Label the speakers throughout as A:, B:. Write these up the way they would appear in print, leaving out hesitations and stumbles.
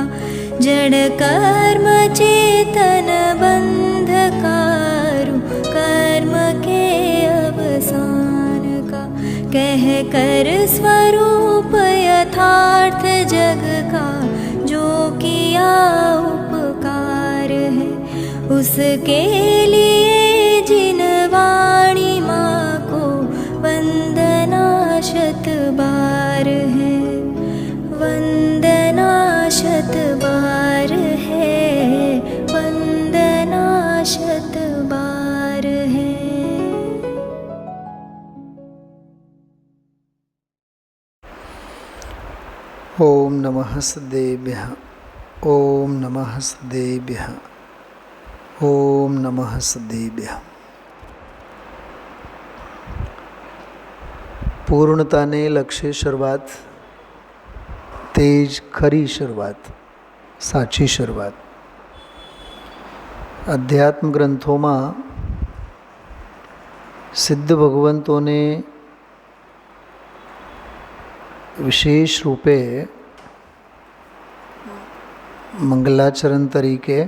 A: का जड़ कर्म चेतन बंधकारु कर्म के अवसान का कह कर स्वरूप यथार्थ जग का जो किया उपकार है उसके लिए जिन वाणी माँ को वंदना शत बार है वंदना शत बार है वंदना शत बार है।
B: ओम नमः सदेभ्यः ओम नमः सदेभ्यः ओम नमः सदेभ्यः। પૂર્ણતાને લક્ષ્ય શરૂઆત, તે જ ખરી શરૂઆત, સાચી શરૂઆત. અધ્યાત્મ ગ્રંથોમાં સિદ્ધ ભગવંતોને વિશેષ રૂપે મંગલાચરણ તરીકે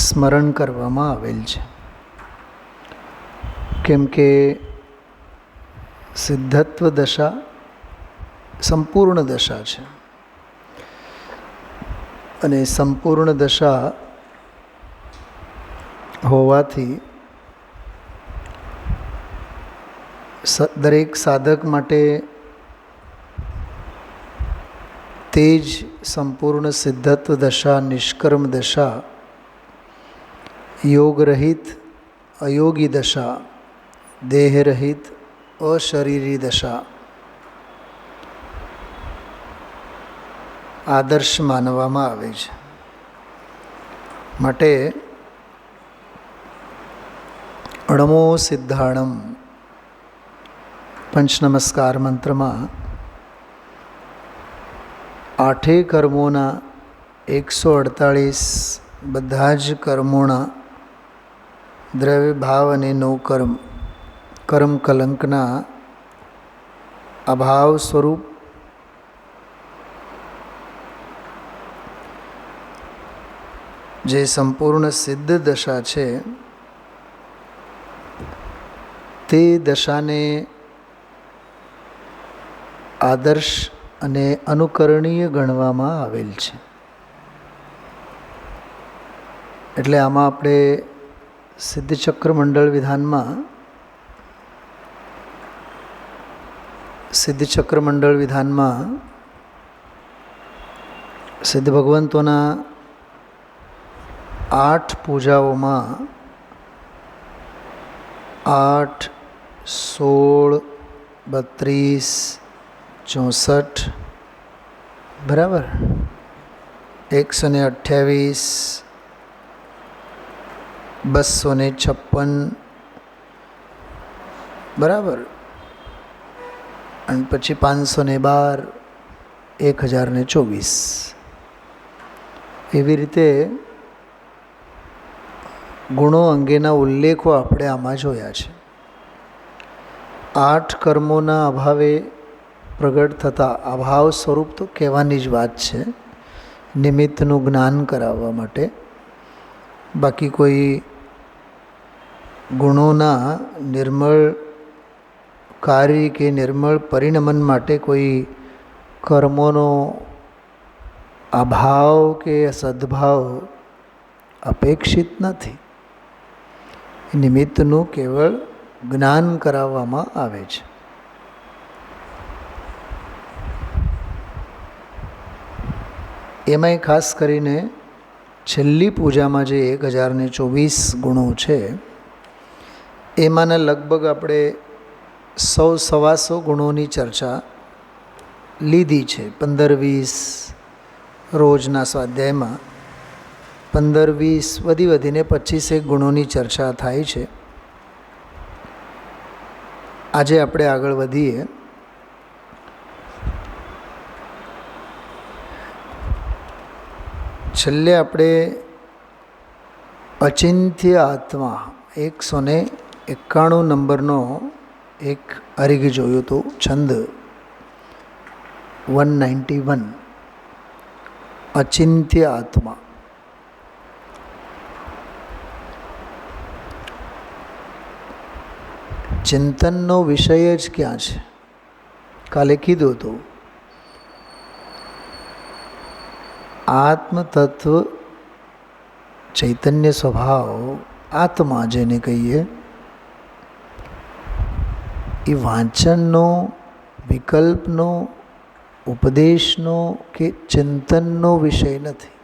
B: સ્મરણ કરવામાં આવેલ છે. કેમ કે સિદ્ધત્વ દશા સંપૂર્ણ દશા છે અને સંપૂર્ણ દશા હોવાથી દરેક સાધક માટે તે જ સંપૂર્ણ સિદ્ધત્વ દશા, નિષ્કર્મ દશા, યોગરહિત અયોગી દશા, દેહરહિત અશરીરી દશા આદર્શ માનવામાં આવે છે. માટે અણમો સિદ્ધાણમ પંચનમસ્કાર મંત્રમાં 8 કર્મોના 148 બધા જ કર્મોના દ્રવ્ય ભાવ અને નો કર્મ, કર્મ કલંકના અભાવ સ્વરૂપ જે સંપૂર્ણ સિદ્ધ દશા છે તે દશાને આદર્શ અને અનુકરણીય ગણવામાં આવેલ છે. એટલે આમાં આપણે સિદ્ધચક્ર મંડળ વિધાનમાં સિદ્ધ ભગવંતોના 8 પૂજાઓમાં 8, 16, 32, 64 બરાબર, 128, 256 બરાબર, અને પછી 512, 1024 એવી રીતે ગુણો અંગેના ઉલ્લેખો આપણે આમાં જોયા છે. 8 કર્મોના અભાવે પ્રગટ થતા અભાવ સ્વરૂપ તો કહેવાની જ વાત છે, નિમિત્તનું જ્ઞાન કરાવવા માટે. બાકી કોઈ ગુણોના નિર્મળ કાર્ય કે નિર્મળ પરિણમન માટે કોઈ કર્મોનો અભાવ કે સદ્ભાવ અપેક્ષિત નથી. નિમિત્તનું કેવળ જ્ઞાન કરાવવામાં આવે છે. એમાંય ખાસ કરીને છેલ્લી પૂજામાં જે 1024 ગુણો છે એમાંના લગભગ આપણે 100-125 ગુણોની ચર્ચા લીધી છે. 15-20 રોજના સ્વાધ્યાયમાં 15-20 વધીને 25 ગુણોની ચર્ચા થાય છે. આજે આપણે આગળ વધીએ. છેલ્લે આપણે અચિંત્ય આત્મા 191 નંબરનો એક અરિગ જોયું હતું, છંદ 191. અચિંત્ય આત્મા. ચિંતનનો વિષય જ ક્યાં છે? કાલે કીધું હતું, આત્મતત્વ, ચૈતન્ય સ્વભાવ, આત્મા જેને કહીએ, એ વાંચનનો, વિકલ્પનો, ઉપદેશનો કે ચિંતનનો વિષય નથી.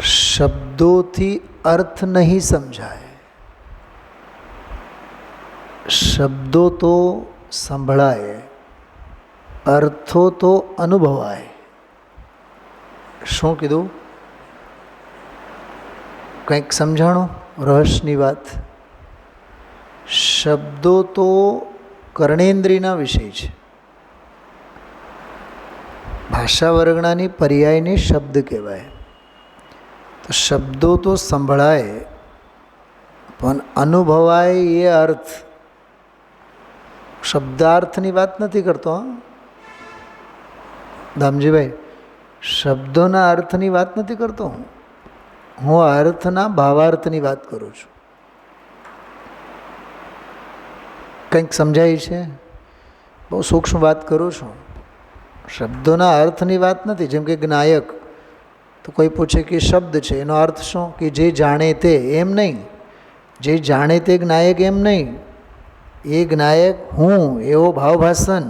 B: શબ્દોથી અર્થ નહીં સમજાય, શબ્દો તો સંભળાય, અર્થો તો અનુભવાય. શું કીધું? કંઈક સમજાણું? રહસ્યની વાત. શબ્દો તો કર્ણેન્દ્રિયના વિષય છે. ભાષા વર્ગણાની પર્યાયને શબ્દ કહેવાય. તો શબ્દો તો સંભળાય પણ અનુભવાય એ અર્થ. શબ્દાર્થની વાત નથી કરતો, દામજીભાઈ, શબ્દોના અર્થની વાત નથી કરતો હું અર્થના ભાવાર્થની વાત કરું છું. કંઈક સમજાય છે? બહુ સૂક્ષ્મ વાત કરું છું. શબ્દોના અર્થની વાત નથી. જેમ કે જ્ઞાયક, તો કોઈ પૂછે કે શબ્દ છે, એનો અર્થ શું? કે જે જાણે તે. એમ નહીં. જે જાણે તે જ્ઞાયક એમ નહીં. એ જ્ઞાયક હું, એવો ભાવભાસન,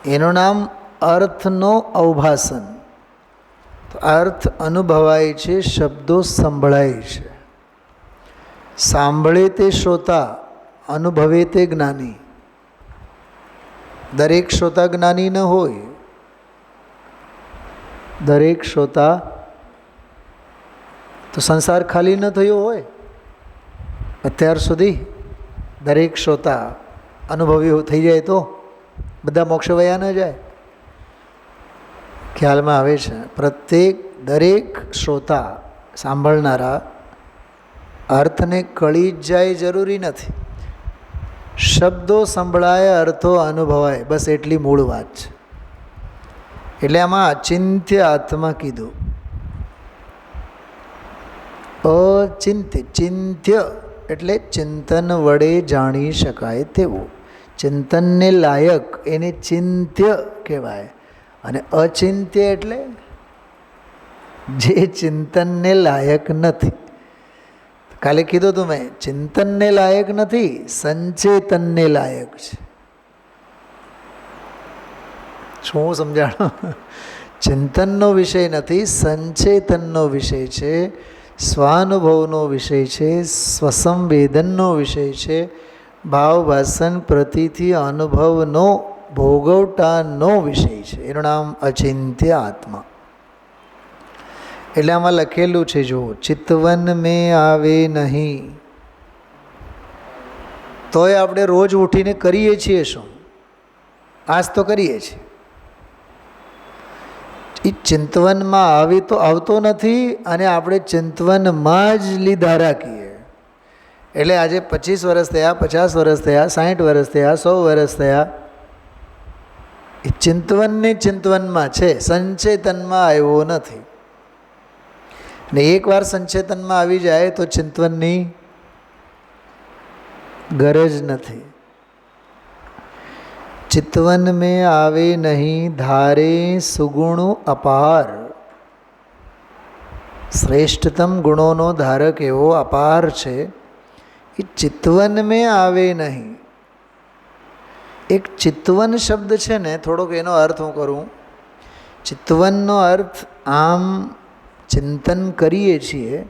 B: એનું નામ અર્થનો અવભાસન. તો અર્થ અનુભવાય છે, શબ્દો સંભળાય છે. સાંભળે તે શ્રોતા, અનુભવે તે જ્ઞાની. દરેક શ્રોતા જ્ઞાની ન હોય. દરેક શ્રોતા તો સંસાર ખાલી ન થયો હોય અત્યાર સુધી. દરેક શ્રોતા અનુભવી થઈ જાય તો બધા મોક્ષ વયા ન જાય. ખ્યાલમાં આવે છે? દરેક શ્રોતા, સાંભળનારા અર્થને કળી જ જાય જરૂરી નથી. શબ્દો સંભળાય, અર્થો અનુભવાય, બસ એટલી મૂળ વાત છે. એટલે આમાં અચિંત્ય આત્મા કીધું. અચિંત્ય, ચિંત્ય એટલે ચિંતન વડે જાણી શકાય તેવું. ચિંતનને લાયક એને ચિંત્ય કહેવાય. અને અચિંત્ય એટલે જે ચિંતનને લાયક નથી. કાલે કીધું તું મેં, ચિંતનને લાયક નથી, સંચેતનને લાયક છે. શું સમજાણો? ચિંતનનો વિષય નથી, સંચેતનનો વિષય છે, સ્વાનુભવનો વિષય છે, સ્વસંવેદનનો વિષય છે, ભાવભાસન પ્રતિથી અનુભવનો, ભોગવટાનો વિષય છે. એનું નામ અચિંત્ય આત્મા. એટલે આમાં લખેલું છે, જો ચિતવન મેં આવે નહીં, તોય આપણે રોજ ઉઠીને કરીએ છીએ શું? આજ તો કરીએ છીએ. એ ચિંતવનમાં આવી તો આવતો નથી અને આપણે ચિંતવનમાં જ લીધા રાખીએ. એટલે આજે 25 વર્ષ થયા, 50 વર્ષ થયા, 60 વર્ષ થયા, 100 વર્ષ થયા, એ ચિંતવનને ચિંતવનમાં છે, સંચેતનમાં આવ્યો નથી. ને એકવાર સંચેતનમાં આવી જાય તો ચિંતવનની ગરજ નથી. ચિતવન મેં આવે નહીં, ધારે સુગુણ અપાર. શ્રેષ્ઠતમ ગુણોનો ધારક એવો અપાર છે. એ ચિતવન મેં આવે નહીં. એક ચિતવન શબ્દ છે ને, થોડોક એનો અર્થ હું કરું. ચિતવનનો અર્થ આમ ચિંતન કરીએ છીએ,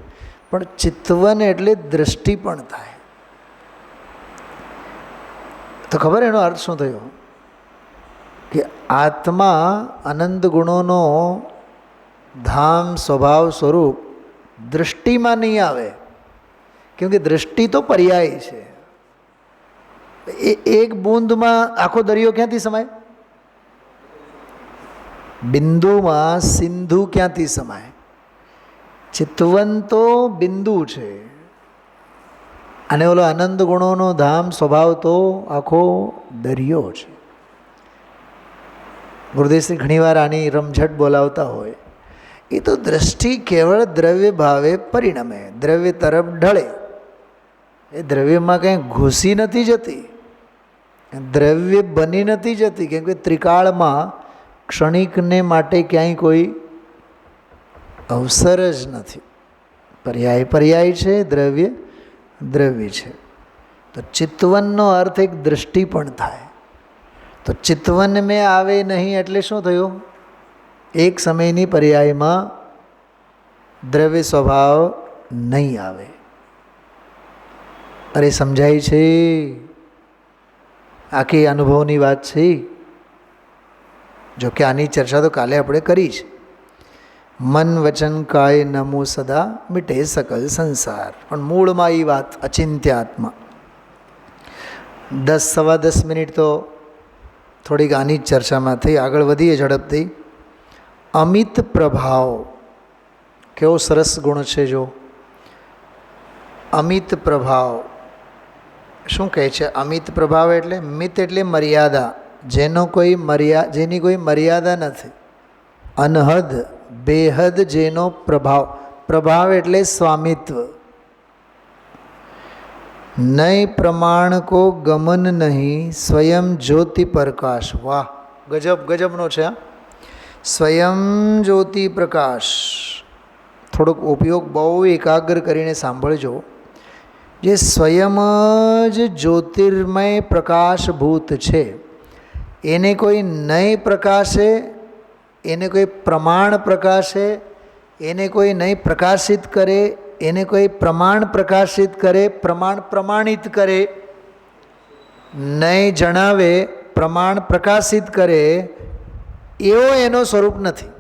B: પણ ચિતવન એટલે દૃષ્ટિ પણ થાય. તો ખબર એનો અર્થ શું થયો? કે આત્મા આનંદ ગુણોનો ધામ, સ્વભાવ, સ્વરૂપ દૃષ્ટિમાં નહીં આવે. કેમ કે દૃષ્ટિ તો પર્યાય છે. એ એક બૂંદમાં આખો દરિયો ક્યાંથી સમાય? બિંદુમાં સિંધુ ક્યાંથી સમાય? ચિતવન તો બિંદુ છે, અને ઓલો આનંદ ગુણોનો ધામ, સ્વભાવ તો આખો દરિયો છે. ગુરુદેવશ્રી ઘણીવાર આની રમઝટ બોલાવતા હોય. એ તો દ્રષ્ટિ કેવળ દ્રવ્ય ભાવે પરિણમે, દ્રવ્ય તરફ ઢળે. એ દ્રવ્યમાં કંઈ ઘૂસી નથી જતી, દ્રવ્ય બની નથી જતી. કેમ કે ત્રિકાળમાં ક્ષણિકને માટે ક્યાંય કોઈ અવસર જ નથી. પર્યાય પર્યાય છે, દ્રવ્ય દ્રવ્ય છે. તો ચિતવનનો અર્થ એક દૃષ્ટિ પણ થાય. તો ચિતવન મેં આવે નહીં એટલે શું થયું? એક સમયની પર્યાયમાં દ્રવ્ય સ્વભાવ નહીં આવે. અરે સમજાય છે? આખી અનુભવની વાત છે. જો કે આની ચર્ચા તો કાલે આપણે કરી છે. મન વચન કાય નમો સદા મિટે સકલ સંસાર. પણ મૂળમાં એ વાત અચિંત્યાત્મા. 10 સવા 10 મિનિટ તો થોડીક આની જ ચર્ચામાં થઈ. આગળ વધીએ ઝડપથી. અમિત પ્રભાવ કેવો સરસ ગુણ છે. જો અમિત પ્રભાવ શું કહે છે? અમિત પ્રભાવ એટલે મિત એટલે મર્યાદા, જેની કોઈ મર્યાદા નથી. અનહદ બેહદ જેનો પ્રભાવ. પ્રભાવ એટલે સ્વામિત્વ. નહીં પ્રમાણ કો ગમન નહીં સ્વયં જ્યોતિ પ્રકાશ. વાહ, ગજબ ગજબનો છે. સ્વયં જ્યોતિ પ્રકાશ. થોડોક ઉપયોગ બહુ એકાગ્ર કરીને સાંભળજો. જે સ્વયં જ જ્યોતિર્મય પ્રકાશભૂત છે, એને કોઈ નહીં પ્રકાશે, એને કોઈ પ્રમાણ પ્રકાશે, એને કોઈ નહીં પ્રકાશિત કરે, એને કોઈ પ્રમાણ પ્રકાશિત કરે, પ્રમાણ પ્રમાણિત કરે, નહીં જણાવે, પ્રમાણ પ્રકાશિત કરે, એવો એનો સ્વરૂપ નથી.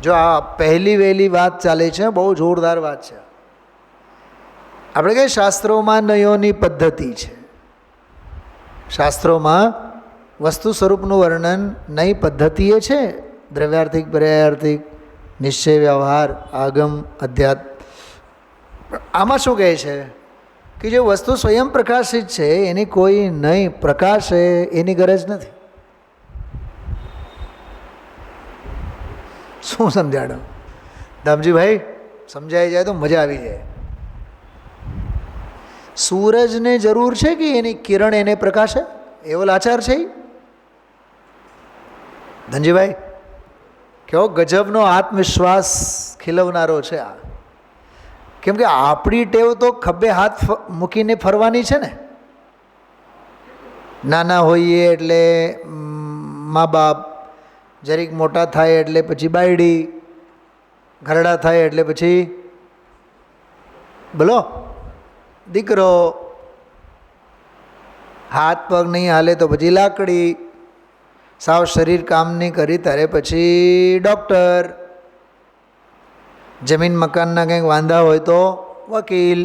B: જો આ પહેલી વહેલી વાત ચાલે છે, બહુ જોરદાર વાત છે. આપણે કહીએ શાસ્ત્રોમાં નયોની પદ્ધતિ છે. શાસ્ત્રોમાં વસ્તુ સ્વરૂપનું વર્ણન નહીં પદ્ધતિએ છે. દ્રવ્યાર્થિક, પર્યાયાર્થિક, નિશ્ચય, વ્યવહાર, આગમ, અધ્યાત્મ. આમાં શું કહે છે કે જે વસ્તુ સ્વયં પ્રકાશિત છે એની કોઈ નહીં પ્રકાશે એની ગરજ નથી. શું સમજાડો દામજીભાઈ? સમજાઈ જાય તો મજા આવી જાય. સૂરજને જરૂર છે કે એની કિરણ એને પ્રકાશે? એવો લાચાર છે ધનજીભાઈ? કેવો ગજબનો આત્મવિશ્વાસ ખીલવનારો છે આ. કેમ કે આપણી ટેવ તો ખભે હાથ મૂકીને ફરવાની છે ને. નાના હોઈએ એટલે મા બાપ, જરીક મોટા થાય એટલે પછી બાયડી, ઘરડા થાય એટલે પછી બોલો દીકરો, હાથ પગ નહીં હાલે તો પછી લાકડી, સાવ શરીર કામ નહીં કરી ત્યારે પછી ડૉક્ટર, જમીન મકાનના કંઈક વાંધા હોય તો વકીલ.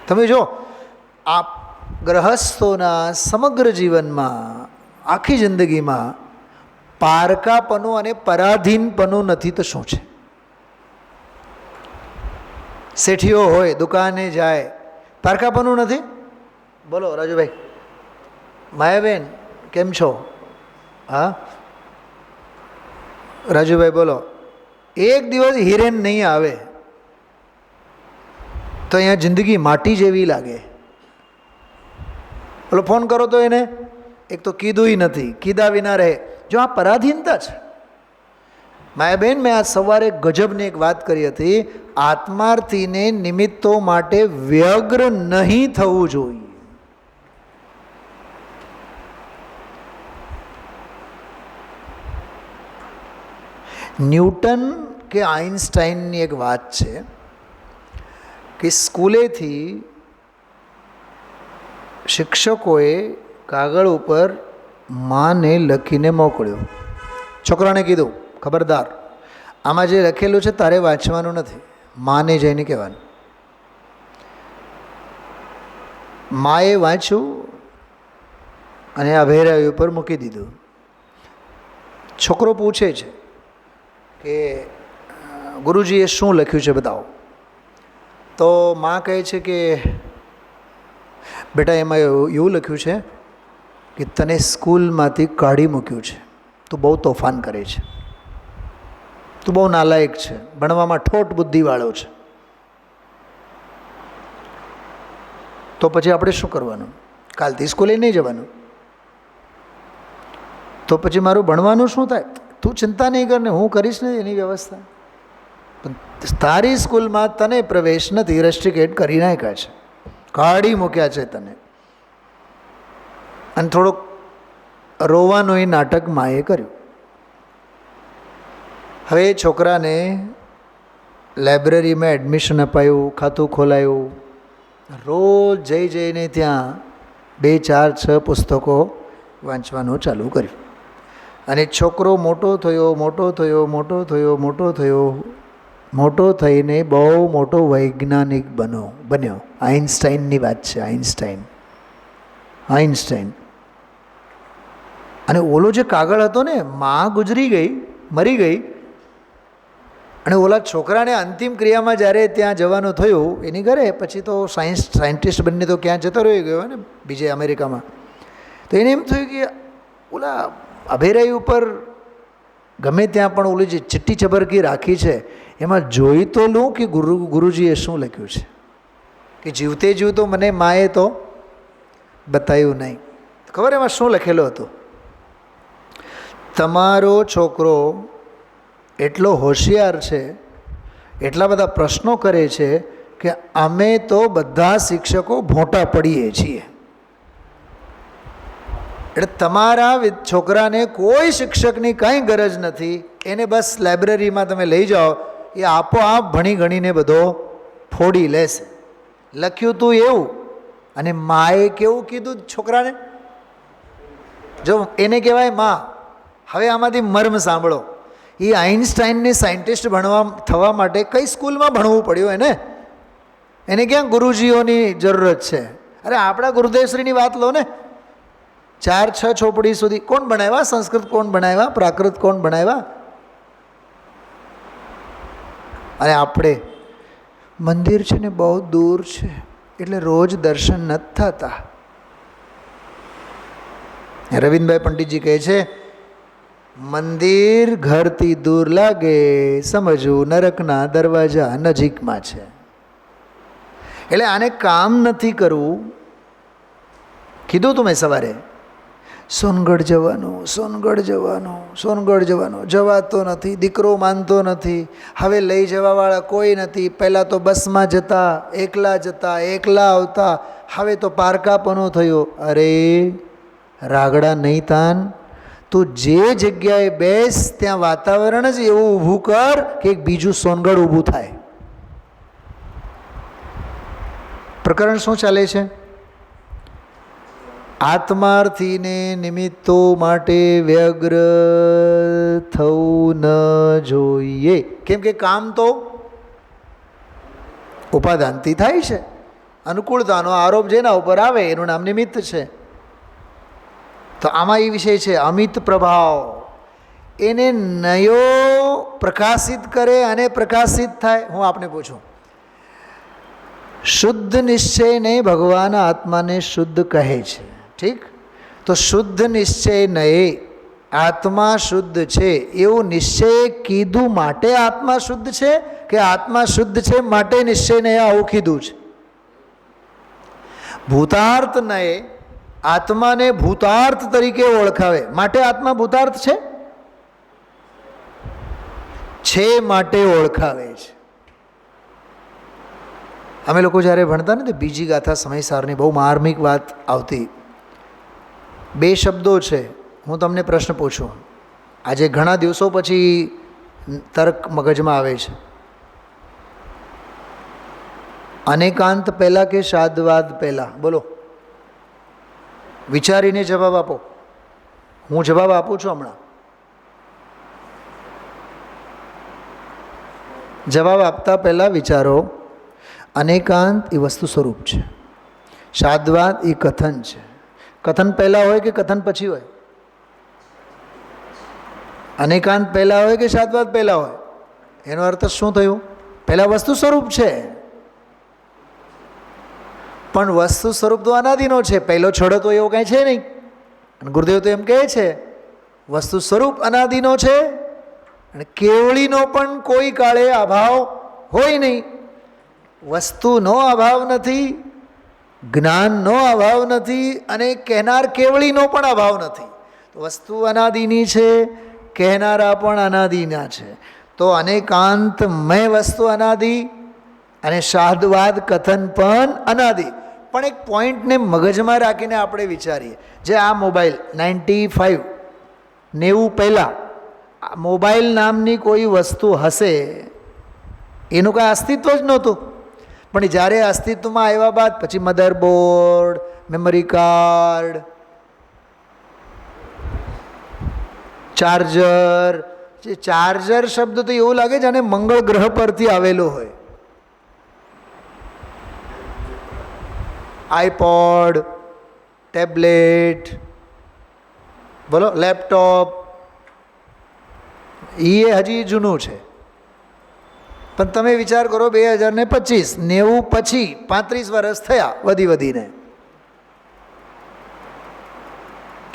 B: તમે જો આ ગ્રહસ્થોના સમગ્ર જીવનમાં, આખી જિંદગીમાં પારકાપણું અને પરાધીનપણું નથી તો શું છે? શેઠીઓ હોય, દુકાને જાય, પારકાપણું નથી? બોલો રાજુભાઈ. માયાબેન કેમ છો? હા રાજુભાઈ બોલો. એક દિવસ હિરેન નહીં આવે તો અહીંયા જિંદગી માટી જેવી લાગે. બોલો ફોન કરો તો એને એક તો કીધું નથી, કીધા વિના રહે. જો આ પરાધીનતા છે. માયાબેન, મેં આજ સવારે ગજબની એક વાત કરી હતી. આત્માર્થીને નિમિત્તો માટે વ્યગ્ર નહીં થવું જોઈએ. ન્યૂટન કે આઇન્સ્ટાઈનની એક વાત છે કે સ્કૂલેથી શિક્ષકોએ કાગળ ઉપર માને લખીને મોકલ્યો. છોકરાને કીધું, ખબરદાર, આમાં જે લખેલું છે તારે વાંચવાનું નથી, માને જઈને કહેવાનું. માએ વાંચ્યું અને અભેરાઈ ઉપર મૂકી દીધું. છોકરો પૂછે છે કે ગુરુજીએ શું લખ્યું છે બતાવો. તો માં કહે છે કે બેટા એમાં એવું લખ્યું છે કે તને સ્કૂલમાંથી કાઢી મૂક્યું છે, તું બહુ તોફાન કરે છે, તું બહુ નાલાયક છે, ભણવામાં ઠોઠ બુદ્ધિવાળો છે, તો પછી આપણે શું કરવાનું? કાલથી સ્કૂલે નહીં જવાનું. તો પછી મારું ભણવાનું શું થાય? તું ચિંતા નહીં કર ને, હું કરીશ ને એની વ્યવસ્થા. પણ તારી સ્કૂલમાં તને પ્રવેશ નથી, રેસ્ટ્રિકેટ કરી નાખ્યા છે, કાઢી મૂક્યા છે તને. અને થોડોક રોવાનું એ નાટક માએ કર્યું. હવે એ છોકરાને લાઇબ્રેરીમાં એડમિશન અપાયું, ખાતું ખોલાયું, રોજ જઈને ત્યાં 2, 4, 6 પુસ્તકો વાંચવાનું ચાલુ કર્યું. અને છોકરો મોટો થયો, મોટો થઈને બહુ મોટો વૈજ્ઞાનિક બન્યો. આઇન્સ્ટાઈનની વાત છે, આઇન્સ્ટાઈન. અને ઓલો જે કાગળ હતો ને, માં મરી ગઈ, અને ઓલા છોકરાને અંતિમ ક્રિયામાં જ્યારે ત્યાં જવાનું થયું એની ઘરે, પછી તો સાયન્ટિસ્ટ બનીને તો ક્યાં જતો રહી ગયો ને, બીજે અમેરિકામાં. તો એને એમ થયું કે ઓલા અભેરાઈ ઉપર ગમે ત્યાં પણ ઓલી જે ચિટ્ટી ચબરકી રાખી છે એમાં જોઈ તો લઉં કે ગુરુજીએ શું લખ્યું છે, કે જીવતો મને માએ તો બતાવ્યું નહીં. ખબર એમાં શું લખેલું હતું? તમારો છોકરો એટલો હોશિયાર છે, એટલા બધા પ્રશ્નો કરે છે કે અમે તો બધા શિક્ષકો ભોંટા પડીએ છીએ. એટલે તમારા છોકરાને કોઈ શિક્ષકની કંઈ ગરજ નથી, એને બસ લાઇબ્રેરીમાં તમે લઈ જાઓ, એ આપોઆપ ભણી ગણીને બધો ફોડી લેશે. લખ્યું તું એવું. અને માએ કેવું કીધું છોકરાને? જો એને કહેવાય માં. હવે આમાંથી મર્મ સાંભળો. એ આઇન્સ્ટાઈનને સાયન્ટિસ્ટ થવા માટે કઈ સ્કૂલમાં ભણવું પડ્યું એને ક્યાં ગુરુજીઓની જરૂરત છે? અરે આપણા ગુરુદેવશ્રીની વાત લો ને, 4-6 ચોપડી સુધી કોણ ભણાવ્યા? સંસ્કૃત કોણ ભણાવ્યા? પ્રાકૃત કોણ ભણાવ્યા? અને આપણે મંદિર છે ને બહુ દૂર છે એટલે રોજ દર્શન નથી થતા. રવિન્દ્રભાઈ પંડિતજી કહે છે, મંદિર ઘરથી દૂર લાગે, સમજવું નરકના દરવાજા નજીકમાં છે. એટલે આને કામ નથી કરવું. કીધું તું મેં સવારે, સોનગઢ જવાનું, જવાતો નથી, દીકરો માનતો નથી. હવે લઈ જવાવાળા કોઈ નથી. પહેલાં તો બસમાં જતા, એકલા આવતા, હવે તો પારકાપણું થયું. અરે રાગડા નહીં તાન, તું જે જગ્યાએ બેસ ત્યાં વાતાવરણ જ એવું ઊભું કર કે એક બીજું સોનગઢ ઊભું થાય. પ્રકરણ શું ચાલે છે? આત્માર્થીને નિમિત્તો માટે વ્યગ્ર થવું ન જોઈએ. કેમ કે કામ તો ઉપાદાનથી થાય છે. અનુકૂળતાનો આરોપ જેના ઉપર આવે એનું નામ નિમિત્ત છે. તો આમાં એ વિષય છે અમિત પ્રભાવ. એને નયો પ્રકાશિત કરે અને પ્રકાશિત થાય. હું આપને પૂછું, શુદ્ધ નિશ્ચયને ભગવાન આત્માને શુદ્ધ કહે છે, ઠીક? તો શુદ્ધ નિશ્ચય નયે આત્મા શુદ્ધ છે એવું નિશ્ચય કીધું માટે આત્મા શુદ્ધ છે, કે આત્મા શુદ્ધ છે માટે નિશ્ચય નયે આવું કીધું છે? ભૂતાર્થ નયે આત્માને ભૂતાર્થ તરીકે ઓળખાવે માટે આત્મા ભૂતાર્થ છે માટે ઓળખાવે છે. અમે લોકો જ્યારે ભણતા ને તો બીજી ગાથા સમયસારની બહુ માર્મિક વાત આવતી. 2 શબ્દો છે. હું તમને પ્રશ્ન પૂછું, આજે ઘણા દિવસો પછી તર્ક મગજમાં આવે છે. અનેકાંત પહેલાં કે શાદવાદ પહેલાં? બોલો, વિચારીને જવાબ આપો. હું જવાબ આપું છું હમણાં. જવાબ આપતા પહેલાં વિચારો. અનેકાંત એ વસ્તુ સ્વરૂપ છે, શાદવાદ એ કથન છે. કથન પહેલાં હોય કે કથન પછી હોય? અનેકાંત પહેલાં હોય કે શાદવાદ પહેલાં હોય? એનો અર્થ શું થયું? પહેલાં વસ્તુ સ્વરૂપ છે, પણ વસ્તુ સ્વરૂપ તો અનાદિનો છે. પહેલો છોડો તો એવો કાંઈ છે નહીં. અને ગુરુદેવ તો એમ કહે છે વસ્તુ સ્વરૂપ અનાદિનો છે અને કેવળીનો પણ કોઈ કાળે અભાવ હોય નહીં. વસ્તુનો અભાવ નથી, જ્ઞાનનો અભાવ નથી અને કહેનાર કેવળીનો પણ અભાવ નથી. તો વસ્તુ અનાદિની છે, કહેનારા પણ અનાદિના છે. તો અનેકાંતમય વસ્તુ અનાદિ અને શાદ્વાદ કથન પણ અનાદિ. પણ એક પોઈન્ટને મગજમાં રાખીને આપણે વિચારીએ, જે આ મોબાઈલ 90 પહેલાં મોબાઈલ નામની કોઈ વસ્તુ હશે, એનું કાંઈ અસ્તિત્વ જ નહોતું. પણ જ્યારે અસ્તિત્વમાં આવ્યા બાદ પછી મધરબોર્ડ, મેમરી કાર્ડ, ચાર્જર. જે ચાર્જર શબ્દ તો એવું લાગે જાણે મંગળ ગ્રહ પરથી આવેલો હોય. આઈપોડ, ટેબ્લેટ, બોલો લેપટોપ, એ હજી જૂનું છે. પણ તમે વિચાર કરો 2025, 90 પછી 35 વર્ષ થયા વધીને.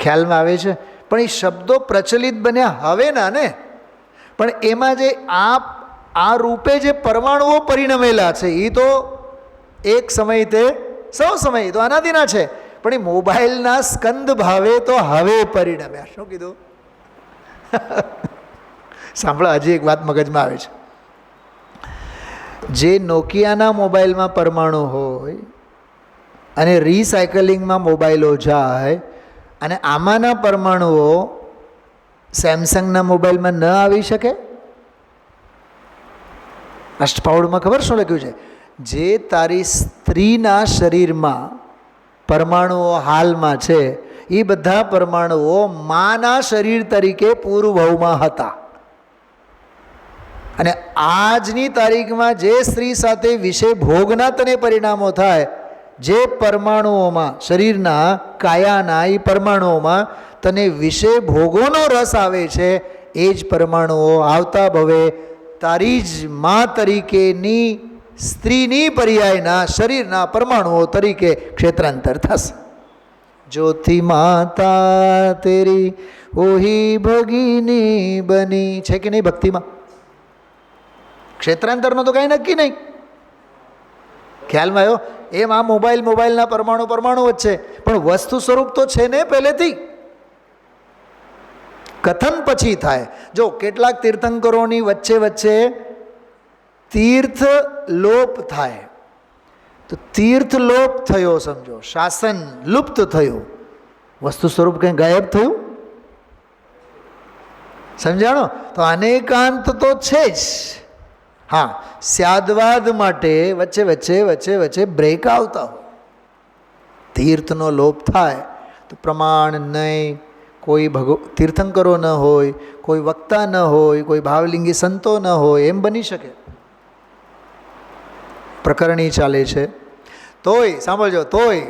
B: ખ્યાલમાં આવે છે? પણ એ શબ્દો પ્રચલિત બન્યા હવે ના ને, પણ એમાં જે આ રૂપે જે પરમાણુઓ પરિણમેલા છે એ તો એક સમય તે સૌ સમય તો અનાદિના છે. પણ એ મોબાઈલના સ્કંદ ભાવે તો હવે પરિણમ્યા. શું કીધું? સાંભળો, હજી એક વાત મગજમાં આવે છે. જે નોકિયાના મોબાઈલમાં પરમાણુ હોય અને રિસાયકલિંગમાં મોબાઈલો જાય, અને આમાંના પરમાણુઓ સેમસંગના મોબાઈલમાં ન આવી શકે. અષ્ટપાઉડમાં ખબર શું લખ્યું છે? જે તારી સ્ત્રીના શરીરમાં પરમાણુઓ હાલમાં છે એ બધા પરમાણુઓ માના શરીર તરીકે પૂર્વભાવમાં હતા. અને આજની તારીખમાં જે સ્ત્રી સાથે વિષય ભોગના તને પરિણામો થાય, જે પરમાણુઓમાં શરીરના કાયાના એ પરમાણુઓમાં તને વિષય ભોગોનો રસ આવે છે, એ જ પરમાણુઓ આવતા ભવે તારી જ મા તરીકેની સ્ત્રીની પર્યાયના શરીરના પરમાણુઓ તરીકે ક્ષેત્રાંતર થશે. જ્યોતિ માતા તેરી ઓહી ભગીની બની છે કે નહીં ભક્તિમાં? ક્ષેત્રાંતરનો તો કાંઈ નક્કી નહીં. ખ્યાલમાં આવ્યો? એમ આ મોબાઈલના પરમાણુ જ છે, પણ વસ્તુ સ્વરૂપ તો છે ને પહેલેથી. કથન પછી થાય. જો કેટલાક તીર્થંકરોની વચ્ચે તીર્થ લોપ થાય, તો તીર્થ લોપ થયો સમજો, શાસન લુપ્ત થયું, વસ્તુ સ્વરૂપ કંઈ ગાયબ થયું? સમજાણો? તો અનેકાંત તો છે જ. હા, સ્યાદવાદ માટે વચ્ચે બ્રેક આવતા હોય. તીર્થનો લોપ થાય તો પ્રમાણ નહીં, કોઈ તીર્થંકરો ન હોય, કોઈ વક્તા ન હોય, કોઈ ભાવલિંગી સંતો ન હોય, એમ બની શકે. પ્રકરણી ચાલે છે તોય સાંભળજો, તોય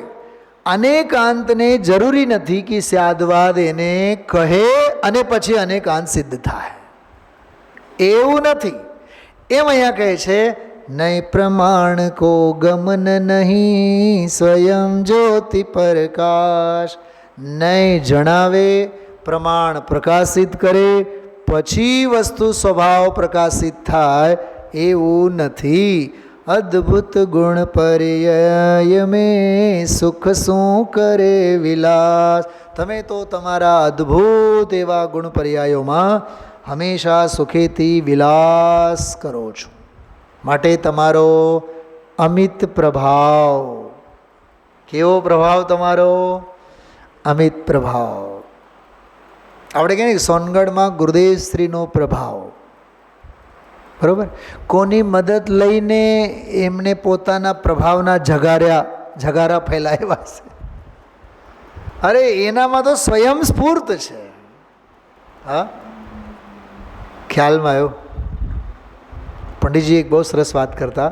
B: અનેકાંતને જરૂરી નથી કે સ્યાદવાદ એને કહે અને પછી અનેકાંત સિદ્ધ થાય, એવું નથી. એમ અહીંયા કહે છે, નહીં પ્રમાણ કો ગમન નહીં, સ્વયં જ્યોતિ પ્રકાશ. નહીં જણાવે, પ્રમાણ પ્રકાશિત કરે, પછી વસ્તુ સ્વભાવ પ્રકાશિત થાય, એવું નથી. અદ્ભુત ગુણ પર્યય મેં સુખ શું કરે વિલાસ. તમે તો તમારા અદ્ભુત એવા ગુણ પર્યાયોમાં હંમેશા સુખેથી વિલાસ કરો છો. માટે તમારો અમિત પ્રભાવ. કેવો પ્રભાવ તમારો? અમિત પ્રભાવ. આપણે કહીએ ને સોનગઢમાં ગુરુદેવ શ્રીનો પ્રભાવ, બરાબર. કોની મદદ લઈને એમને પોતાના પ્રભાવના જગારા ફેલાવ્યા છે? અરે એનામાં તો સ્વયં સ્ફૂર્ત છે. હા, ખ્યાલમાં આવ્યો? પંડિતજી એક બહુ સરસ વાત કરતા.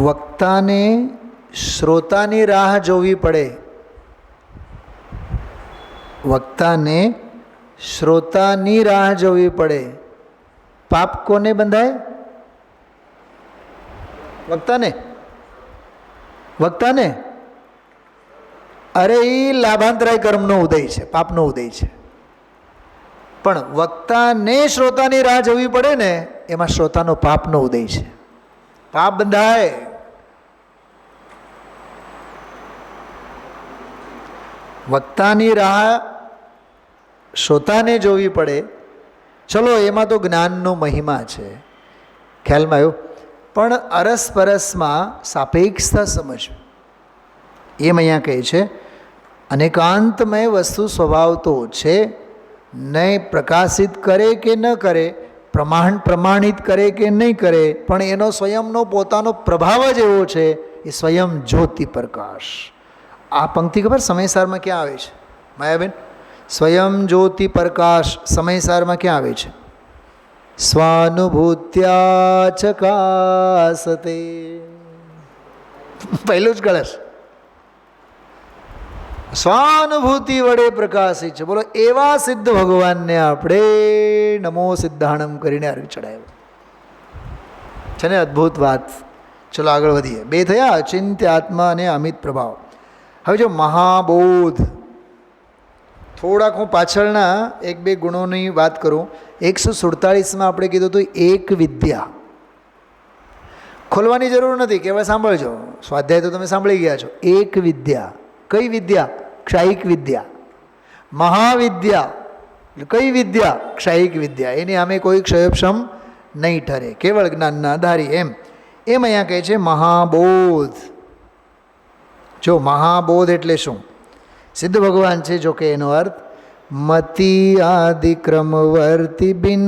B: વક્તાને શ્રોતાની રાહ જોવી પડે. વક્તાને શ્રોતાની રાહ જોવી પડે. પાપ કોને બંધાય? વક્તાને. અરે એ લાભાંતરાય કર્મનો ઉદય છે, પાપનો ઉદય છે. પણ વક્તાને શ્રોતાની રાહ જોવી પડે ને, એમાં શ્રોતાનો પાપનો ઉદય છે. પાપ બંધાય. વક્તાની રાહ શ્રોતાને જોવી પડે. ચલો એમાં તો જ્ઞાનનો મહિમા છે, ખ્યાલમાં આવ્યો. પણ અરસપરસમાં સાપેક્ષતા સમજવું એમ અહીંયા કહે છે. અનેકાંતમય વસ્તુ સ્વભાવ તો છે, નહીં પ્રકાશિત કરે કે ન કરે, પ્રમાણિત કરે કે નહીં કરે, પણ એનો સ્વયંનો પોતાનો પ્રભાવ જ એવો છે, એ સ્વયં જ્યોતિ પ્રકાશ. આ પંક્તિ ખબર સમયસારમાં ક્યાં આવે છે માયાબેન? સ્વયં જ્યોતિ પ્રકાશ સમયસારમાં ક્યાં આવે છે? સ્વાનુભૂત્યા ચકાસતે. પહેલું જ કળશ સ્વાનુભૂતિ વડે પ્રકાશિત છે. બોલો, એવા સિદ્ધ ભગવાનને આપણે નમો સિદ્ધાણમ કરીને અર્ઘ ચડાવ્યો છે ને. અદ્ભુત વાત. ચલો આગળ વધીએ. બે થયા, અચિંત્ય આત્મા અને અમિત પ્રભાવ. હવે જો મહાબોધ, થોડાક હું પાછળના એક બે ગુણોની વાત કરું. 147માં આપણે કીધું હતું એક વિદ્યા. ખોલવાની જરૂર નથી, કેવળ સાંભળજો. સ્વાધ્યાય તો તમે સાંભળી ગયા છો. એક વિદ્યા. કઈ વિદ્યા? ક્ષાયિક વિદ્યા. મહાવિદ્યા કઈ વિદ્યા? ક્ષાયિક વિદ્યા. એની આમે કોઈ ક્ષયક્ષમ નહીં ઠરે, કેવળ જ્ઞાનના આધારી. એમ અહીંયા કહે છે મહાબોધ. જો મહાબોધ એટલે શું? સિદ્ધ ભગવાન છે. જો કે એનો અર્થ મતિ આદિક્રમ વર્તિ બિન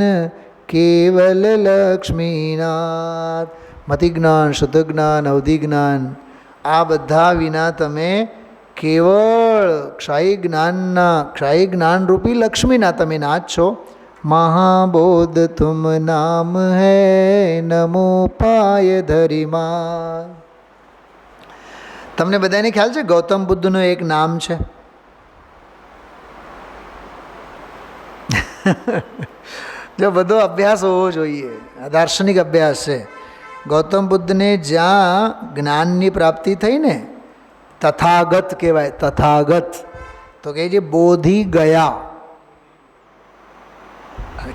B: કેવલ લક્ષ્મીનાથ. મતિ જ્ઞાન, શુદ્ધ જ્ઞાન, અવધિ જ્ઞાન, આ બધા વિના તમે કેવળ ક્ષાયી જ્ઞાન રૂપી લક્ષ્મીના તમે નાથ છો. મહાબોધ તુમ નામ હૈ, નમો પાય ધરીમાં. તમને બધાને ખ્યાલ છે ગૌતમ બુદ્ધનું એક નામ છે? જો બધો અભ્યાસ હોવો જોઈએ, દાર્શનિક અભ્યાસ છે. ગૌતમ બુદ્ધને જ્યાં જ્ઞાનની પ્રાપ્તિ થઈ ને, તથાગત કહેવાય. તથાગત તો કહે છે બોધિ ગયા.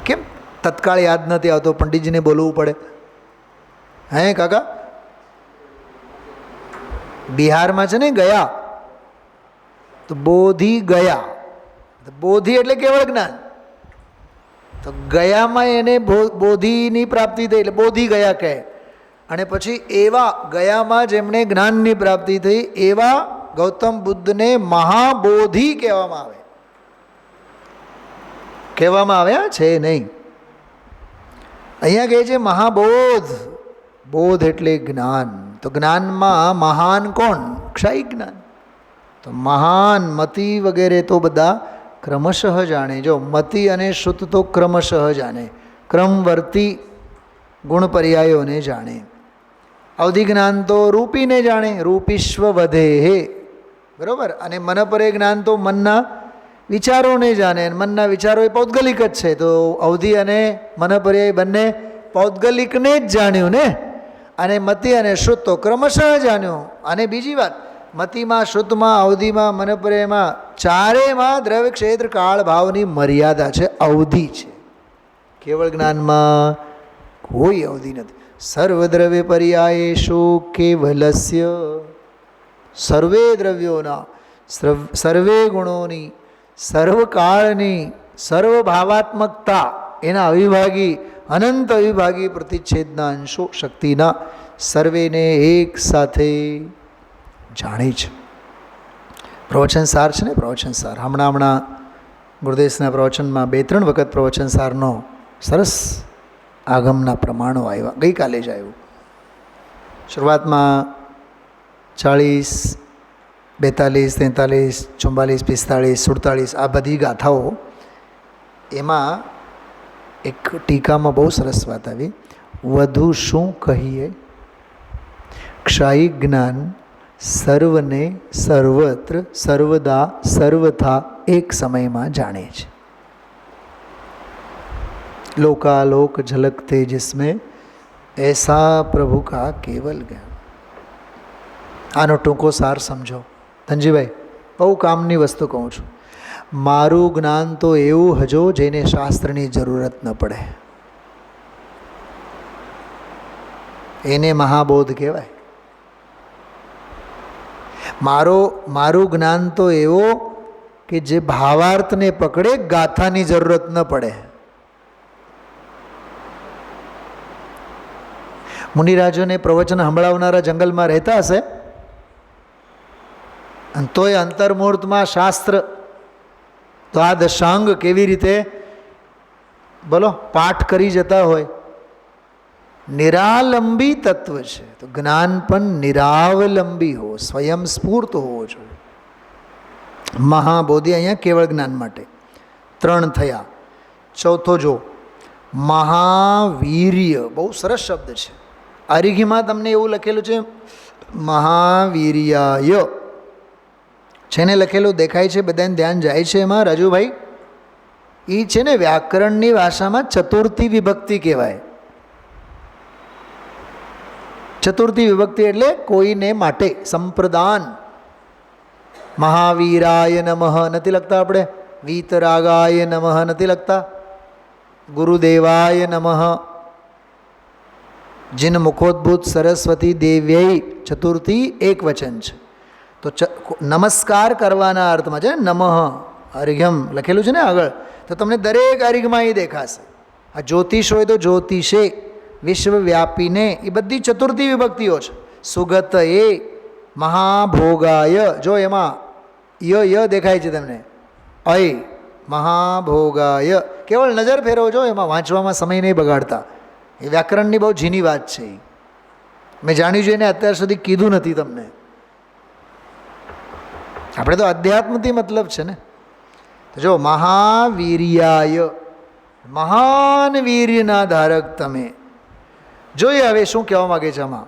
B: કેમ તત્કાળ યાદ નથી આવતો? પંડિતજીને બોલવું પડે. હે કાકા? બિહારમાં છે ને ગયા, તો બોધિ ગયા. બોધિ એટલે કેવળ જ્ઞાન. તો ગયામાં એને બોધિની પ્રાપ્તિ થઈ એટલે બોધિ ગયા કહે. અને પછી એવા ગયામાં જેમણે જ્ઞાનની પ્રાપ્તિ થઈ એવા ગૌતમ બુદ્ધને મહાબોધિ કહેવામાં આવ્યા છે નહીં. અહીંયા કહે છે મહાબોધ. બોધ એટલે જ્ઞાન. તો જ્ઞાનમાં મહાન કોણ? ક્ષાયિક જ્ઞાન. તો મહાન મતિ વગેરે તો બધા ક્રમશઃ જાણે. જો મતિ અને શ્રુત તો ક્રમશઃ જાણે, ક્રમવર્તી ગુણ પર્યાયોને જાણે. અવધિ જ્ઞાન તો રૂપીને જાણે, રૂપીશ્વ વધે હે, બરાબર. અને મનપરે જ્ઞાન તો મનના વિચારોને જાણે. મનના વિચારો એ પૌદ્ગલિક જ છે. તો અવધિ અને મનપર્યાય બંને પૌદ્ગલિકને જ જાણ્યું ને. અને મતિ અને શ્રુત તો ક્રમશઃ જાણ્યું. અને બીજી વાત, મતિમાં, શ્રુતમાં, અવધિમાં, મનપર્યાયમાં ચારેયમાં દ્રવ્ય ક્ષેત્ર કાળ ભાવની મર્યાદા છે, અવધિ છે. કેવળ જ્ઞાનમાં કોઈ અવધિ નથી. સર્વદ્રવ્ય પર્યાયેષુ કેવલસ્ય. સર્વે દ્રવ્યોના, સર્વે ગુણોની, સર્વકાળની, સર્વભાવાત્મકતા એના અવિભાગી, અનંત અવિભાગી પ્રતિચ્છેદના અંશો શક્તિના સર્વેને એક સાથે જાણે છે. પ્રવચન સાર છે ને, પ્રવચન સાર. હમણાં ગુરુદેવના પ્રવચનમાં 2-3 વખત પ્રવચન સારનો સરસ આગમના પ્રમાણો આવ્યા. ગઈકાલે જ આવ્યું. શરૂઆતમાં 40, 42, 43, 44, 45, 47 આ બધી ગાથાઓ. એમાં એક ટીકામાં બહુ સરસ વાત આવી. વધુ શું કહીએ? ક્ષાયિક જ્ઞાન સર્વને સર્વત્ર સર્વદા સર્વથા એક સમયમાં જાણે છે. लोकालोक झलकते जिसमें ऐसा प्रभु का केवल ज्ञान. આનો ટૂંકો સાર સમજો ધનજીભાઈ. બહુ કામની વસ્તુ કહું છું. મારું જ્ઞાન તો એવું હજો જેને શાસ્ત્રની જરૂરત ન પડે, એને મહાબોધ કહેવાય. મારું જ્ઞાન તો એવો કે જે ભાવાર્થને પકડે, ગાથાની જરૂરત ન પડે. મુનિરાજોને પ્રવચન સંભળાવનારા જંગલમાં રહેતા હશે, અને તોય અંતર્મુહૂર્તમાં શાસ્ત્ર દ્વાદશાંગ કેવી રીતે બોલો પાઠ કરી જતા હોય. નિરાલંબી તત્વ છે, તો જ્ઞાન પણ નિરાવલંબી હો, સ્વયં સ્ફૂર્ત હોવો જોઈએ. મહાબોધિ અહીંયા કેવળ જ્ઞાન માટે 3 થયા. ચોથો જો મહાવીર્ય, બહુ સરસ શબ્દ છે. અરિઘીમાં તમને એવું લખેલું છે મહાવીર્યાય છે ને, લખેલું દેખાય છે, બધાને ધ્યાન જાય છે એમાં. રાજુભાઈ, એ છે ને વ્યાકરણની ભાષામાં ચતુર્થી વિભક્તિ કહેવાય. ચતુર્થી વિભક્તિ એટલે કોઈને માટે, સંપ્રદાન. મહાવીરાય નમઃ નથી લખતા આપણે, વીતરાગાય નમઃ નથી લખતા, ગુરુદેવાય નમઃ, જીન મુખોદ્ભૂત સરસ્વતી દેવ્યય, ચતુર્થી એક વચન છે. તો નમસ્કાર કરવાના અર્થમાં છે નમઃ. અર્ઘ્યમ લખેલું છે ને આગળ, તો તમને દરેક અર્ઘમાં એ દેખાશે. આ જ્યોતિષ હોય તો જ્યોતિષે, વિશ્વવ્યાપીને, એ બધી ચતુર્થી વિભક્તિઓ છે. સુગત એ, મહાભોગાય, જો એમાં ય દેખાય છે તમને, અય મહાભોગાય. કેવળ નજર ફેરવજો, એમાં વાંચવામાં સમય નહીં બગાડતા. એ વ્યાકરણની બહુ ઝીણી વાત છે. મેં જાણી જોઈને અત્યાર સુધી કીધું નથી તમને. આપણે તો અધ્યાત્મથી મતલબ છે ને. તો જો મહાવીર્યાય, મહાન વીર્યના ધારક તમે. જોઈએ હવે શું કહેવા માગે છે આમાં.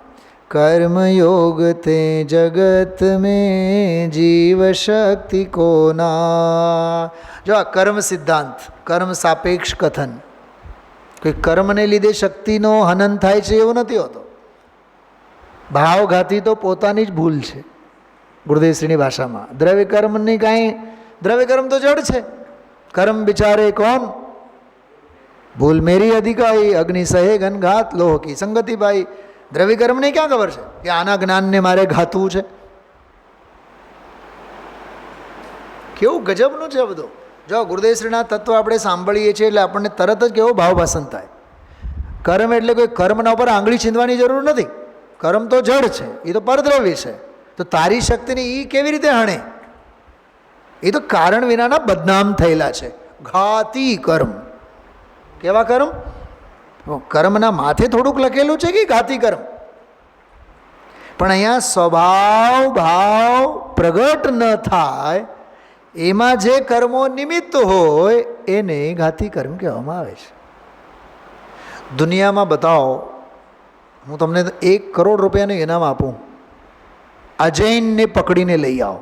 B: કર્મયોગ તે જગત મેં જીવ શક્તિ કોના. જો આ કર્મ સિદ્ધાંત, કર્મ સાપેક્ષ કથન. કોઈ કર્મને લીધે શક્તિનો હનન થાય છે એવું નથી હોતો. ભાવઘાતી તો પોતાની જ ભૂલ છે. ગુરુદેવશ્રીની ભાષામાં દ્રવ્ય કર્મની કાંઈ, દ્રવ્ય કર્મ તો જડ છે. કર્મ બિચારે કોણ, ભૂલ મેરી અધિકારી, અગ્નિ સહે ઘનઘાત લોહ કી સંગતિ ભાઈ. દ્રવ્ય કર્મને ક્યાં ખબર છે કે આના જ્ઞાનને મારે ઘાતવું છે? કેવું ગજબનું છે બધું. જો ગુરુદેવશ્રીના તત્વ આપણે સાંભળીએ છીએ એટલે આપણને તરત જ કેવો ભાવ ભાષણ થાય. કર્મ એટલે કોઈ કર્મના ઉપર આંગળી છીંદવાની જરૂર નથી. કર્મ તો જડ છે, એ તો પરદ્રવ્ય છે. તો તારી શક્તિને એ કેવી રીતે હણે? એ તો કારણ વિનાના બદનામ થયેલા છે. ઘાતી કર્મ. કેવા કર્મ? કર્મના માથે થોડુંક લખેલું છે કે ઘાતી કર્મ, પણ અહીંયા સ્વભાવ ભાવ પ્રગટ ન થાય એમાં જે કર્મો નિમિત્ત હોય એને ઘાતી કર્મ કહેવામાં આવે છે. દુનિયામાં બતાવો, હું તમને 1 કરોડ રૂપિયાનું ઇનામ આપું, અજૈનને પકડીને લઈ આવો.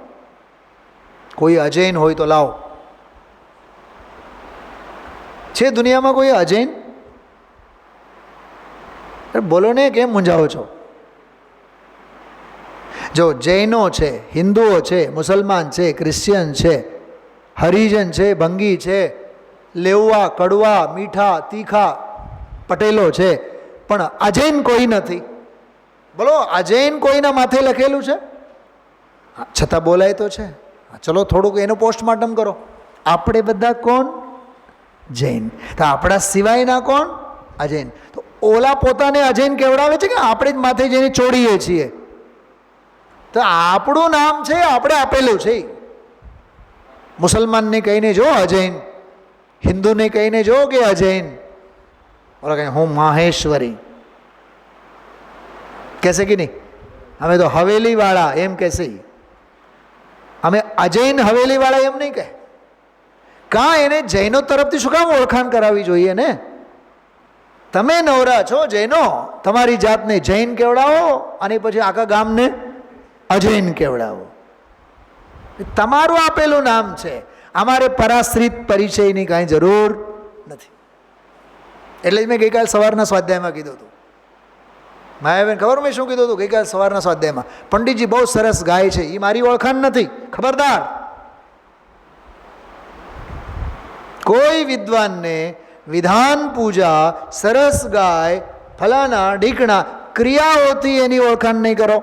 B: કોઈ અજૈન હોય તો લાવો. છે દુનિયામાં કોઈ અજૈન? બોલો ને, કેમ મૂંઝાવો છો? જો જૈનો છે, હિન્દુઓ છે, મુસલમાન છે, ક્રિશ્ચિયન છે, હરિજન છે, ભંગી છે, લેવવા, કડવા, મીઠા, તીખા, પટેલો છે, પણ અજૈન કોઈ નથી. બોલો, અજૈન કોઈના માથે લખેલું છે? છતાં બોલાય તો છે. ચલો થોડુંક એનું પોસ્ટમોર્ટમ કરો. આપણે બધા કોણ? જૈન. તો આપણા સિવાયના કોણ? અજૈન. તો ઓલા પોતાને અજૈન કેવડાવે છે કે આપણે જ માથે જઈને ચોડીએ છીએ? તો આપણું નામ છે, આપણે આપેલું છે. મુસલમાનને કહીને જો અજૈન, હિન્દુને કહીને જો કે અજૈન, ઓલા કહે હું માહેશ્વરી કહેશે કે નહીં? અમે તો હવેલીવાળા એમ કહેશે. અમે અજૈન હવેલીવાળા એમ નહીં કહે. કાં એને જૈનો તરફથી શું કામ ઓળખાણ કરાવવી જોઈએ ને? તમે નવરા છો જૈનો, તમારી જાતને જૈન કેવડાવો અને પછી આખા ગામને અજૈન કેવડાવો. તમારું આપેલું નામ છે. અમારે પરાશ્રિત પરિચયની કાંઈ જરૂર નથી. એટલે જ મેં ગઈકાલ સવારના સ્વાધ્યાયમાં કીધું હતું. માયાબેન ખબર મેં શું કીધું હતું ગઈકાલ સવારના સ્વાધ્યાયમાં? પંડિતજી બહુ સરસ ગાય છે, એ મારી ઓળખાણ નથી, ખબરદાર. કોઈ વિદ્વાનને વિધાન પૂજા, સરસ ગાય, ફલાના ઢીકણા ક્રિયાઓથી એની ઓળખાણ નહીં કરો,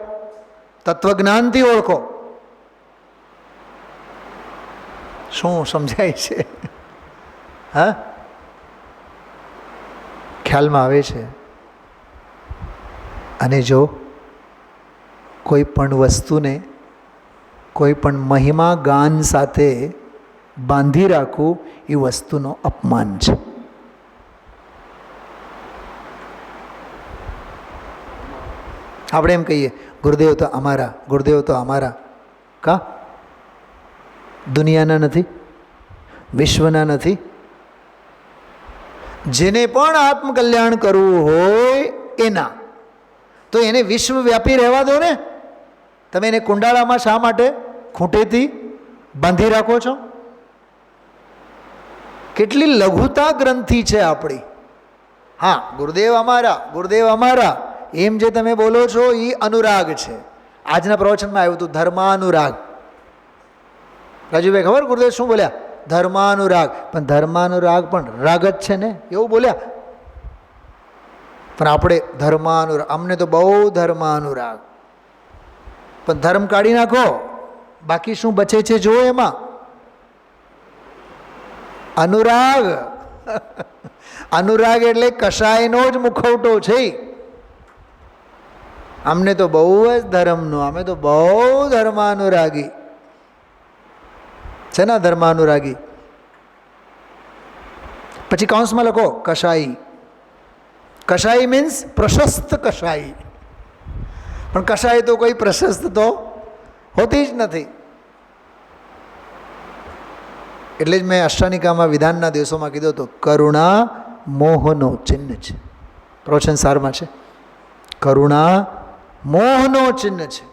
B: તત્વજ્ઞાનથી ઓળખો. શું સમજાય છે? હા, ખ્યાલમાં આવે છે? અને જો કોઈ પણ વસ્તુને કોઈ પણ મહિમા ગાન સાથે બાંધી રાખવું એ વસ્તુનો અપમાન છે. આપણે એમ કહીએ ગુરુદેવ તો અમારા, ગુરુદેવ તો અમારા. કા દુનિયાના નથી? વિશ્વના નથી? જેને પણ આત્મકલ્યાણ કરવું હોય એના, તો એને વિશ્વવ્યાપી રહેવા દો ને. તમે એને કુંડાળામાં શા માટે ખૂંટેથી બાંધી રાખો છો? કેટલી લઘુતા ગ્રંથિ છે આપણી. હા, ગુરુદેવ અમારા, ગુરુદેવ અમારા એમ જે તમે બોલો છો એ અનુરાગ છે. આજના પ્રવચનમાં આવ્યું હતું ધર્માનુરાગ. રાજુભાઈ ખબર ગુરુદેવ શું બોલ્યા? ધર્માનુરાગ. પણ ધર્માનુરાગ પણ રાગ જ છે ને, એવું બોલ્યા. પણ આપણે ધર્માનુરાગ, અમને તો બહુ ધર્માનુરાગ. પણ ધર્મ કાઢી નાખો, બાકી શું બચે છે જો એમાં? અનુરાગ. અનુરાગ એટલે કશાયનો જ મુખવટો છે. અમને તો બહુ જ ધર્મનો, અમે તો બહુ ધર્માનુરાગી છે ને. ધર્માનુરાગી પછી કૌંસમાં લખો કશાઈ. કશાઈ મીન્સ પ્રશસ્ત કશાઈ. પણ કશાઈ તો કોઈ પ્રશસ્ત તો હોતી જ નથી. એટલે જ મેં અષ્ટાનિકામાં વિધાનના દિવસોમાં કીધું હતું કરુણા મોહનો ચિહ્ન છે. પ્રવચન સારમાં છે કરુણા મોહનો ચિહ્ન છે.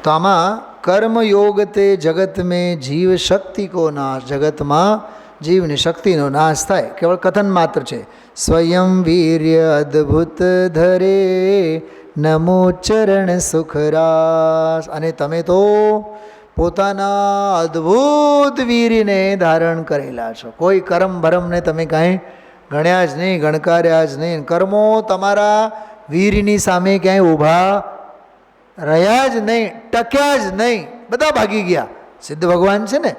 B: તો આમાં કર્મયોગ તે જગત મેં જીવ શક્તિ કો નાશ, જગતમાં જીવની શક્તિનો નાશ થાય. કેવળ કથન માત્ર છે. સ્વયં વીર્ય અદ્ભુત ધરે નમો ચરણ સુખરાસ. અને તમે તો પોતાના અદ્ભુત વીરને ધારણ કરેલા છો. કોઈ કર્મ ભરમને તમે કાંઈ ગણ્યા જ નહીં, ગણકાર્યા જ નહીં. કર્મો તમારા વીરની સામે ક્યાંય ઊભા રહ્યા જ નહીં, ટક્યા જ નહીં, બધા ભાગી ગયા. સિદ્ધ ભગવાન છે ને,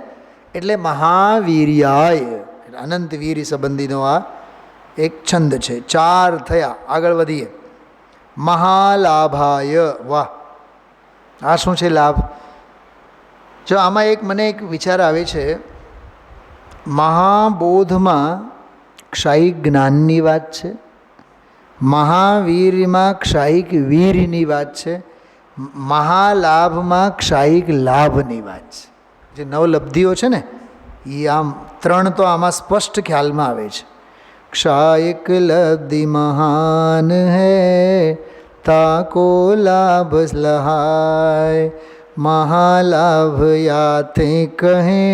B: એટલે મહાવીર્યાય અનંત વીર સંબંધીનો આ એક છંદ છે. 4 થયા. આગળ વધીએ. મહાલાભાય. વાહ, આ શું છે લાભ? જો આમાં એક મને એક વિચાર આવે છે. મહાબોધમાં ક્ષાયિક જ્ઞાનની વાત છે, મહાવીરમાં ક્ષાયિક વીરની વાત છે, મહાલાભમાં ક્ષાયિક લાભની વાત છે. જે નવલબ્ધિઓ છે ને એ આમ 3 તો આમાં સ્પષ્ટ ખ્યાલમાં આવે છે. ક્ષાયિક લબ્ધિ મહાન હૈ તાકો લાભ લહાય, મહાલાભ યાતે કહે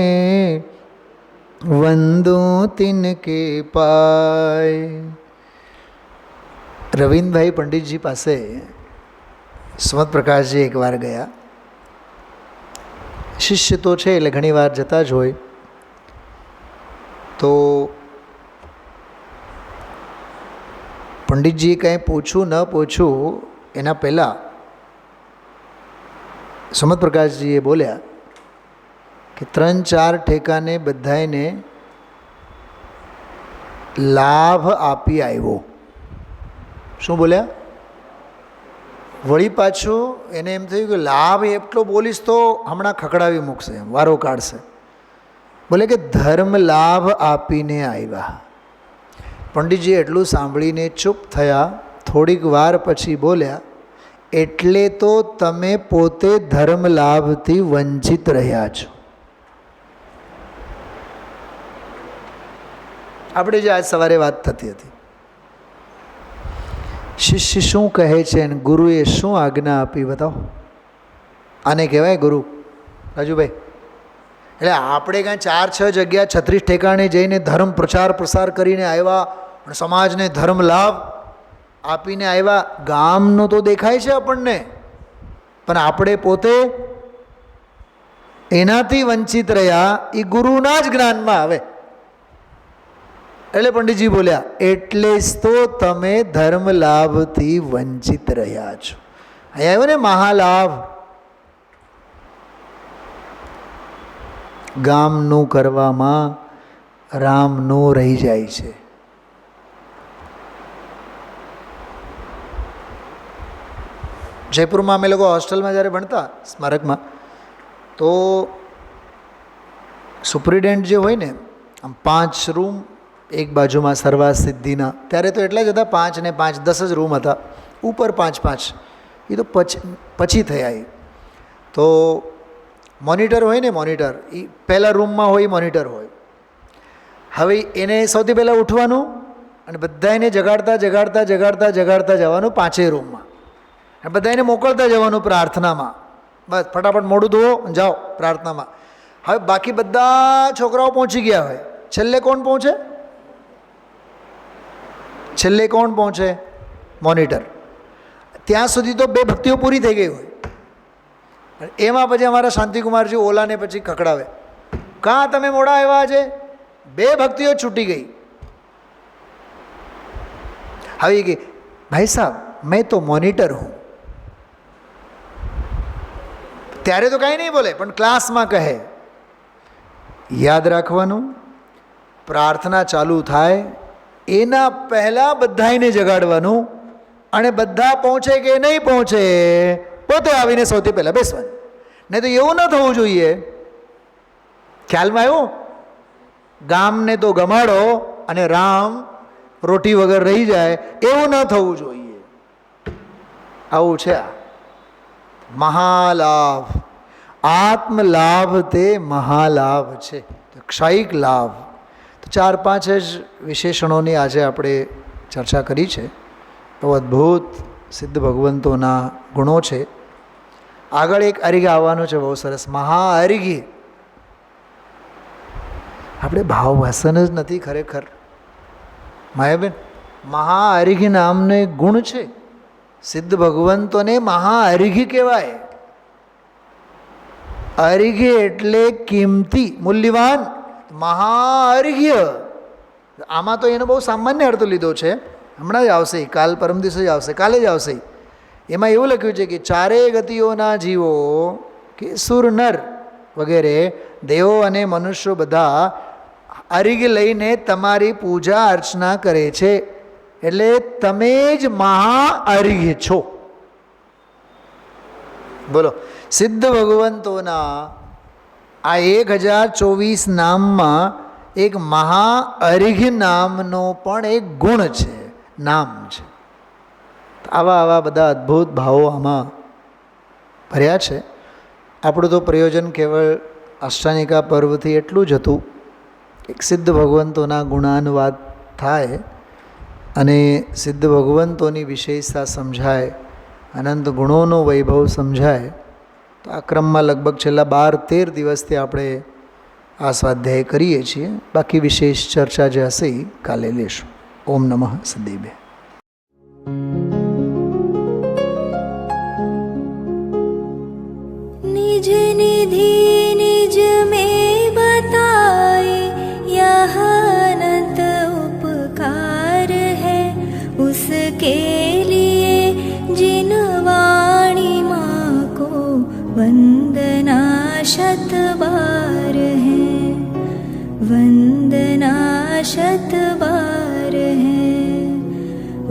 B: વંદો તિનકે પાય. રવિન્દ્રભાઈ પંડિતજી પાસે સુમત પ્રકાશજી એકવાર ગયા. શિષ્ય તો છે એટલે ઘણી વાર જતા જ હોય. તો પંડિતજીએ કંઈ પૂછવું ન પૂછવું એના પહેલાં સુમત પ્રકાશજીએ બોલ્યા કે 3-4 ઠેકાને બધાને લાભ આપી આવ્યો. શું બોલ્યા? વળી પાછું એને એમ થયું કે લાભ એટલો બોલીશ તો હમણાં ખખડાવી મૂકશે, વારો કાઢશે. બોલે કે ધર્મ લાભ આપીને આવ્યા. પંડિતજી એટલું સાંભળીને ચૂપ થયા. થોડીક વાર પછી બોલ્યા, એટલે તો તમે પોતે ધર્મ લાભથી વંચિત રહ્યા છો. આપણે જે આજ સવારે વાત થતી હતી, શિષ્ય શું કહે છે અને ગુરુએ શું આજ્ઞા આપી, બતાવો. આને કહેવાય ગુરુ, રાજુભાઈ. એટલે આપણે કાંઈ 4-6 જગ્યા 36 ઠેકાણે જઈને ધર્મ પ્રચાર પ્રસાર કરીને આવ્યા અને સમાજને ધર્મ લાભ આપીને આવ્યા. ગામનો તો દેખાય છે આપણને, પણ આપણે પોતે એનાથી વંચિત રહ્યા એ ગુરુના જ જ્ઞાનમાં આવે. એટલે પંડિતજી બોલ્યા, એટલે જ તો તમે ધર્મ લાભથી વંચિત રહ્યા છો. અહીંયા આવ્યો ને મહાલાભ. ગામનું કરવામાં રામનું રહી જાય છે. જયપુરમાં અમે લોકો હોસ્ટેલમાં જ્યારે ભણતા સ્મારકમાં, તો સુપ્રિન્ટેન્ડન્ટ જે હોય ને, આમ 5 રૂમ એક બાજુમાં સર્વા સિદ્ધિના, ત્યારે તો એટલા જ હતા, 5 ને 5 10 જ રૂમ હતા, ઉપર 5 એ તો પછી થયા. એ તો મોનિટર હોય ને, મોનિટર એ પહેલા રૂમમાં હોય, મોનિટર હોય. હવે એને સૌથી પહેલાં ઉઠવાનું અને બધાને જગાડતા જગાડતા જગાડતા જગાડતા જવાનું 5 રૂમમાં, અને બધાને મોકલતા જવાનું પ્રાર્થનામાં. બસ ફટાફટ મોઢું ધોવો જાઓ પ્રાર્થનામાં. હવે બાકી બધા છોકરાઓ પહોંચી ગયા હોય, છેલ્લે કોણ પહોંચે? છેલ્લે કોણ પહોંચે? મોનિટર. ત્યાં સુધી તો 2 ભક્તિઓ પૂરી થઈ ગઈ હોય. એમાં પછી અમારા શાંતિકુમારજી ઓલાને પછી ખકડાવે, કાં તમે મોડા આવ્યા છે? 2 ભક્તિઓ છૂટી ગઈ. હવે કે ભાઈ સાહેબ મેં તો મોનિટર હું. ત્યારે તો કાંઈ નહીં બોલે, પણ ક્લાસમાં કહે. યાદ રાખવાનું, પ્રાર્થના ચાલુ થાય એના પહેલાં બધાને જગાડવાનું, અને બધા પહોંચે કે નહીં પહોંચે પોતે આવીને સૌથી પહેલાં બેસવાનું. નહીં તો એવું ન થવું જોઈએ. ખ્યાલમાં આવ્યું? ગામને તો ગમાડો અને રામ રોટી વગર રહી જાય, એવું ન થવું જોઈએ. આવું છે આ મહાલાભ. આત્મલાભ તે મહાલાભ છે, ક્ષયિક લાભ. તો 4-5 જ વિશેષણોની આજે આપણે ચર્ચા કરી છે. બહુ અદ્ભુત સિદ્ધ ભગવંતોના ગુણો છે. આગળ એક અરિઘ આવવાનું છે, બહુ સરસ, મહાઅરિઘ. આપણે ભાવવાસન જ નથી ખરેખર માયાબેન. મહાઅરિઘ નામનો એક ગુણ છે. સિદ્ધ ભગવંતોને મહાઅરિઘ કહેવાય. અરિઘ એટલે કિંમતી, મૂલ્યવાન. મહાઅરિઘ્ય આમાં તો એનો બહુ સામાન્ય અર્થ લીધો છે. હમણાં જ આવશે, કાલ પરમ દિવસે જ આવશે, કાલે જ આવશે. એમાં એવું લખ્યું છે કે 4 ગતિઓના જીવો કે સુર નર વગેરે દેવો અને મનુષ્યો બધા અરિઘ લઈને તમારી પૂજા અર્ચના કરે છે. એટલે તમે જ મહાઅરિઘ છો. બોલો, સિદ્ધ ભગવંતોના આ 1024 નામમાં એક મહાઅરિઘ નામનો પણ એક ગુણ છે, નામ છે. આવા બધા અદ્ભુત ભાવો આમાં ભર્યા છે. આપણું તો પ્રયોજન કેવળ અષ્ટાનિકા પર્વથી એટલું જ હતું, એક સિદ્ધ ભગવંતોના ગુણાનુવાદ થાય અને સિદ્ધ ભગવંતોની વિશેષતા સમજાય, અનંત ગુણોનો વૈભવ સમજાય. તો આ ક્રમમાં લગભગ છેલ્લા 12-13 દિવસથી આપણે આ સ્વાધ્યાય કરીએ છીએ. બાકી વિશેષ ચર્ચા જે હશે એ કાલે લેશું. ઓમ નમઃ સદેવે.
A: निज निधि निज में बताए, यह अनंत उपकार है उसके लिए जिन वाणी माँ को वंदना शत बार है, वंदना शत बार है,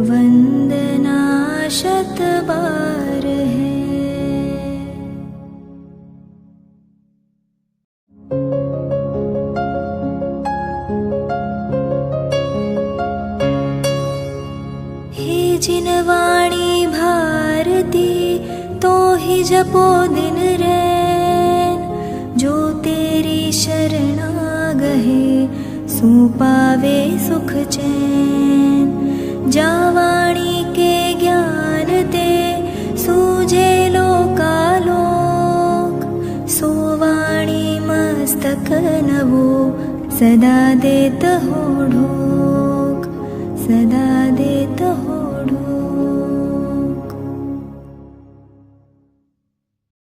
A: वंदना शत बार है. जिन वाणी भारती तो ही जपो दिन रैन, जो तेरी शरणा गहे सो पावे सुख चैन. जा वाणी के ज्ञान ते सूझे लोकालोक, सो वाणी मस्तक नवो सदा देत हो ढोक, सदा देत हो